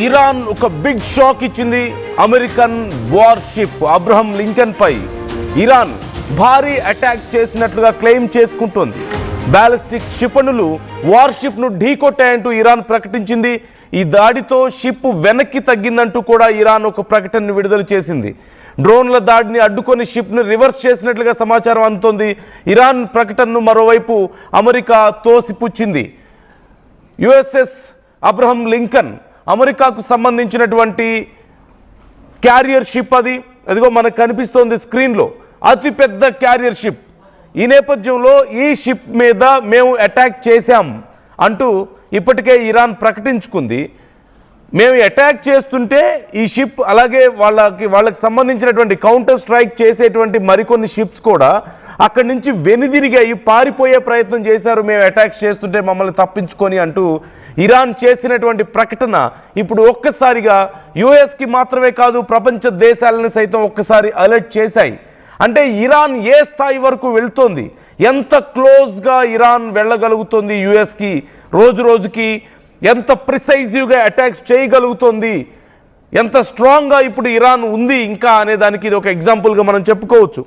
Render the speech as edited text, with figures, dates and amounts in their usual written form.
Iran ఒక big shock ఇచ్చింది. American worship Abraham Lincoln పై Iran భారీ అటాక్ చేసినట్లుగా క్లెయిమ్ చేసుకుంటోంది. బ్యాలిస్టిక్ క్షిపణులు వార్షిప్ ను ఢీకొట్టాయంటూ ఇరాన్ ప్రకటించింది. ఈ దాడితో షిప్ వెనక్కి తగ్గిందంటూ కూడా ఇరాన్ ఒక ప్రకటనను విడుదల చేసింది. డ్రోన్ల దాడిని అడ్డుకొని షిప్ ను రివర్స్ చేసినట్లుగా సమాచారం అందుతోంది. ఇరాన్ ప్రకటనను మరోవైపు అమెరికా తోసిపుచ్చింది. యుఎస్ఎస్ అబ్రహం లింకన్ అమెరికాకు సంబంధించినటువంటి క్యారియర్ షిప్. అదిగో మనకు కనిపిస్తోంది స్క్రీన్లో, అతిపెద్ద క్యారియర్ షిప్. ఈ నేపథ్యంలో ఈ షిప్ మీద మేము అటాక్ చేశాం అంటూ ఇప్పటికే ఇరాన్ ప్రకటించుకుంది. మేము అటాక్ చేస్తుంటే ఈ షిప్ అలాగే వాళ్ళకి సంబంధించినటువంటి కౌంటర్ స్ట్రైక్ చేసేటువంటి మరికొన్ని షిప్స్ కూడా అక్కడి నుంచి వెనుదిరిగాయి, పారిపోయే ప్రయత్నం చేశారు. మేము అటాక్ చేస్తుంటే మమ్మల్ని తప్పించుకొని అంటూ ఇరాన్ చేసినటువంటి ప్రకటన ఇప్పుడు ఒక్కసారిగా యుఎస్కి మాత్రమే కాదు ప్రపంచ దేశాలను సైతం ఒక్కసారి అలర్ట్ చేశాయి. అంటే ఇరాన్ ఏ స్థాయి వరకు వెళ్తోంది, ఎంత క్లోజ్గా ఇరాన్ వెళ్ళగలుగుతుంది యుఎస్కి, రోజు రోజుకి ఎంత ప్రిసైజివ్గా అటాక్స్ చేయగలుగుతోంది, ఎంత స్ట్రాంగ్గా ఇప్పుడు ఇరాన్ ఉంది ఇంకా అనే దానికి ఇది ఒక ఎగ్జాంపుల్గా మనం చెప్పుకోవచ్చు.